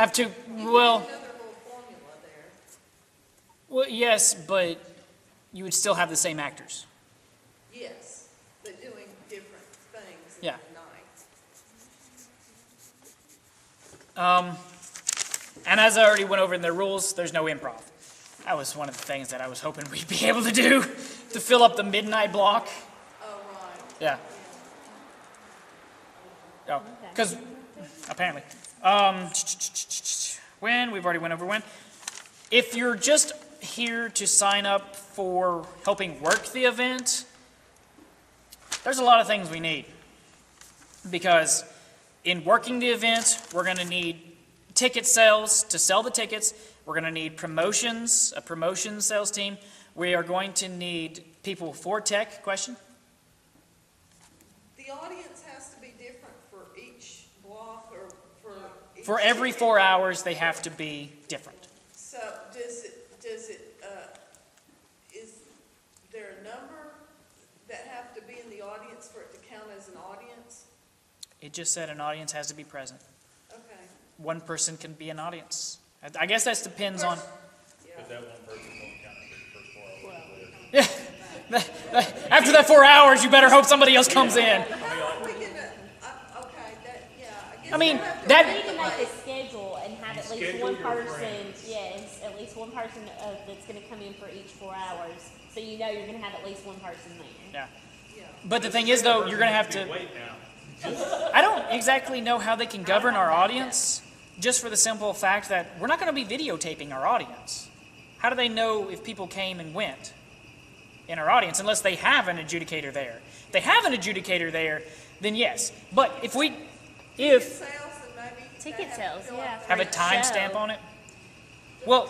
have to, well, yes, but you would still have the same actors. Yes, but doing different things in Yeah. the night. And as I already went over in their rules, there's no improv. That was one of the things that I was hoping we'd be able to do to fill up the midnight block. Oh, right. Yeah. Oh, because apparently. When? We've already went over when. If you're just here to sign up for helping work the event, there's a lot of things we need. Because in working the event, we're going to need ticket sales to sell the tickets. We're going to need promotions, a promotion sales team. We are going to need people for tech. Question? The audience has to be different for each block or for each For every ticket. 4 hours, they have to be different. So is there a number that have to be in the audience for it to count as an audience? It just said an audience has to be present. Okay. One person can be an audience. I guess that depends on. But that one person won't count for the first 4 hours. Yeah. After that 4 hours, you better hope somebody else comes in. Okay, I guess. I mean, we'll have to- that- We can make a schedule and have at least one person, yes, at least one person that's gonna come in for each 4 hours. So you know you're gonna have at least one person there. Yeah. Yeah. But the thing is, though, you're going to have to. Wait now. I don't exactly know how they can govern our audience, just for the simple fact that we're not going to be videotaping our audience. How do they know if people came and went in our audience unless they have an adjudicator there? If they have an adjudicator there, then yes. But if Sales and maybe. Ticket they sales, to fill yeah. out have a their- timestamp on it, well,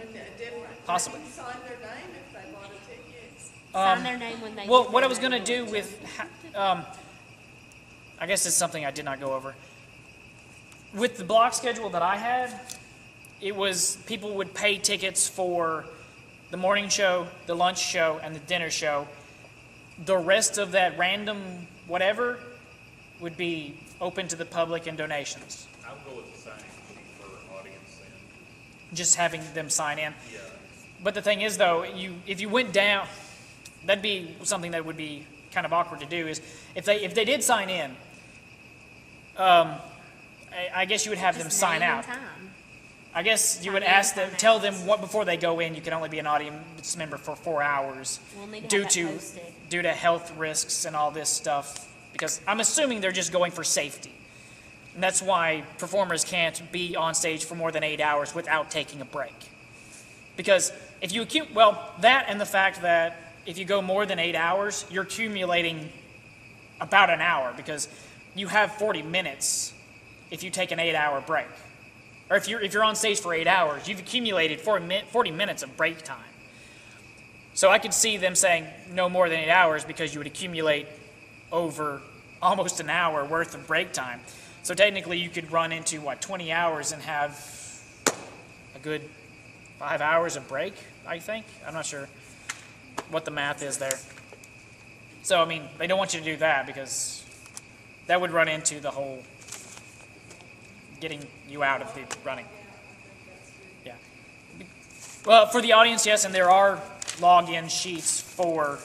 And different. Possibly. Maybe sign their name if they bought a ticket. Sign their name when they. well, what I was going to do with, I guess it's something I did not go over. With the block schedule that I had, it was people would pay tickets for the morning show, the lunch show, and the dinner show. The rest of that random whatever would be open to the public and donations. I'll go with the signing sheet for audience then. Just having them sign in. Yeah. But the thing is, though, if you went down, that'd be something that would be kind of awkward to do. Is if they did sign in, I guess you would have them sign out. I guess you would ask them, tell them what before they go in. You can only be an audience member for 4 hours We'll need to due have that to posted. due to health risks and all this stuff. Because I'm assuming they're just going for safety, and that's why performers can't be on stage for more than 8 hours without taking a break. Because if you that and the fact that if you go more than 8 hours, you're accumulating about an hour because you have 40 minutes if you take an 8-hour break. Or if you're on stage for 8 hours, you've accumulated 40 minutes of break time. So I could see them saying no more than 8 hours because you would accumulate over almost an hour worth of break time. So technically you could run into 20 hours and have a good 5 hours of break, I think. I'm not sure what the math is there. So I mean, they don't want you to do that because that would run into the whole getting you out of the running. Yeah. Well, for the audience, yes, and there are login sheets for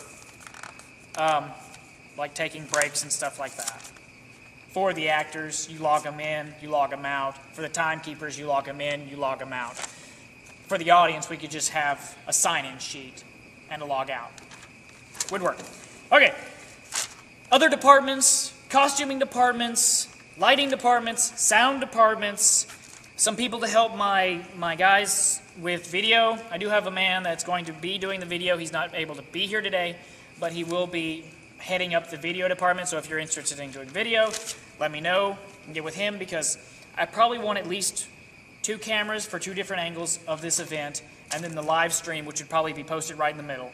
like taking breaks and stuff like that. For the actors, you log them in, you log them out. For the timekeepers, you log them in, you log them out. For the audience, we could just have a sign-in sheet and a log out. Would work. Okay. Other departments, costuming departments, lighting departments, sound departments, some people to help my guys with video. I do have a man that's going to be doing the video. He's not able to be here today, but he will be heading up the video department. So if you're interested in doing video, let me know and get with him because I probably want at least 2 cameras for 2 different angles of this event, and then the live stream, which would probably be posted right in the middle,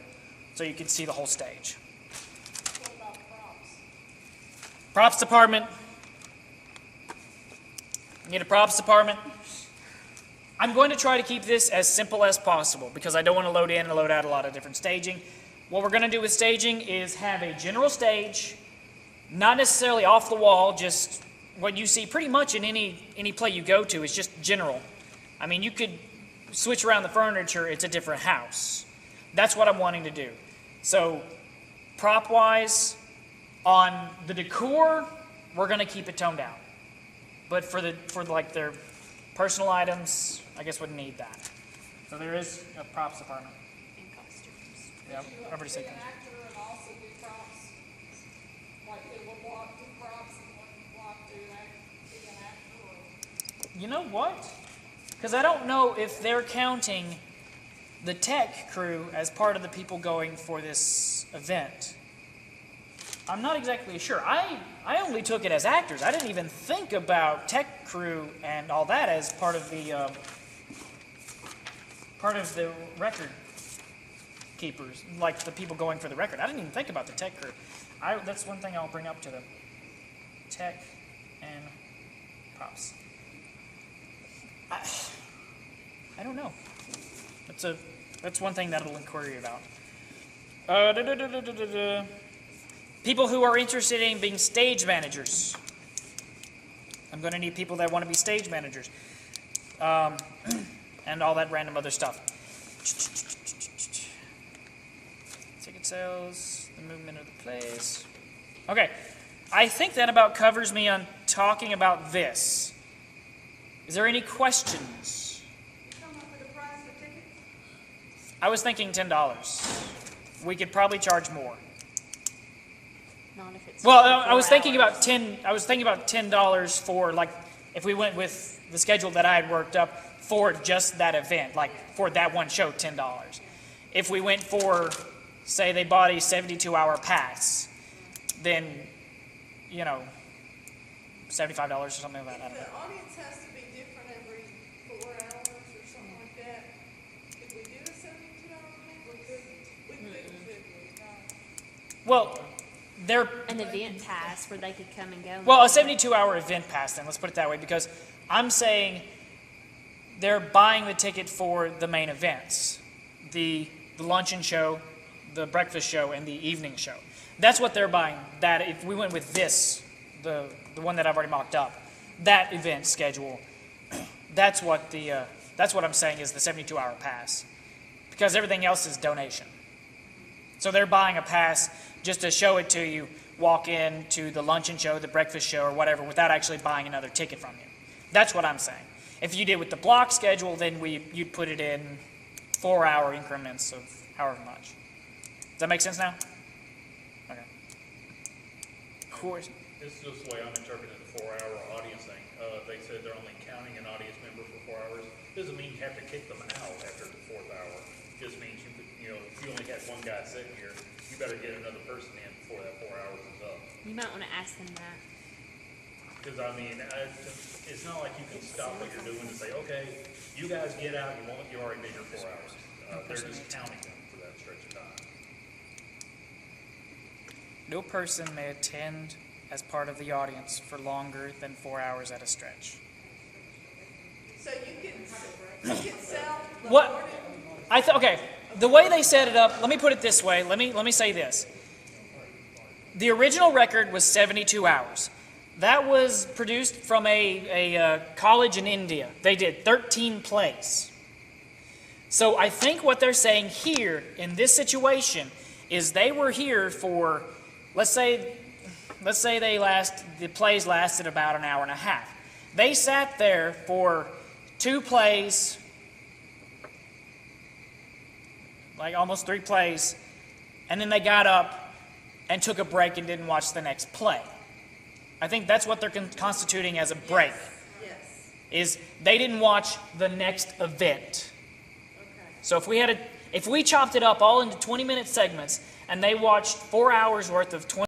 so you can see the whole stage. What about props? Props department. Need a props department. I'm going to try to keep this as simple as possible because I don't want to load in and load out a lot of different staging. What we're going to do with staging is have a general stage, not necessarily off the wall, just what you see pretty much in any play you go to is just general. I mean, you could switch around the furniture, it's a different house. That's what I'm wanting to do. So, prop-wise, on the decor, we're going to keep it toned down. But for like their personal items, I guess wouldn't need that. So there is a props department. And costumes. Yeah, I already said Be an that. actor and also do props. Like it will block do props and one block do be an actor or. You know what? Because I don't know if they're counting the tech crew as part of the people going for this event. I'm not exactly sure. I only took it as actors. I didn't even think about tech crew and all that as part of the record keepers, like the people going for the record. I didn't even think about the tech crew. That's one thing I'll bring up to them. Tech and props. I don't know. That's one thing that'll inquiry about. People who are interested in being stage managers. I'm going to need people that want to be stage managers. And all that random other stuff. Ticket sales, the movement of the plays. Okay, I think that about covers me on talking about this. Is there any questions? Come up with a price for tickets? I was thinking $10. We could probably charge more. Not if it's. Well, just I was 4 thinking hours. about $10 for, like, if we went with the schedule that I had worked up for just that event, like for that one show, $10. If we went for, say, they bought a 72-hour pass, then, you know, $75 or something like that. I don't know. The audience has to be different every 4 hours or something like that. Could we do a 72-hour thing? We couldn't. We couldn't, could we? Well, they're An event pass where they could come and go. well, a 72-hour event pass, then let's put it that way, because I'm saying they're buying the ticket for the main events, the luncheon show, the breakfast show, and the evening show. That's what they're buying. That if we went with this, the one that I've already mocked up, that event schedule, that's what I'm saying is the 72-hour pass, because everything else is donation. So they're buying a pass just to show it to you, walk in to the luncheon show, the breakfast show, or whatever, without actually buying another ticket from you. That's what I'm saying. If you did with the block schedule, then you'd put it in 4-hour increments of however much. Does that make sense now? Okay. Cool. This is just the way I'm interpreting the 4-hour audience thing. They said they're only counting an audience member for 4 hours. Doesn't mean you have to kick them out after the 4th hour. Just means if you only had one guy sitting here, you better get another person in before that 4 hours is up. You might want to ask them that. Because I mean, it's not like you can stop what you're doing and say, okay, you guys get out, you already did your 4 hours. They're just counting them for that stretch of time. No person may attend as part of the audience for longer than 4 hours at a stretch. So you can sell the What? morning. Okay, the way they set it up, let me put it this way. Let me say this. The original record was 72 hours. That was produced from a college in India. They did 13 plays. So I think what they're saying here in this situation is they were here for, let's say the plays lasted about an hour and a half. They sat there for 2 plays, like almost 3 plays, and then they got up and took a break and didn't watch the next play. I think that's what they're constituting as a break, Yes. is they didn't watch the next event. Okay. So if we chopped it up all into 20-minute segments and they watched 4 hours worth of 20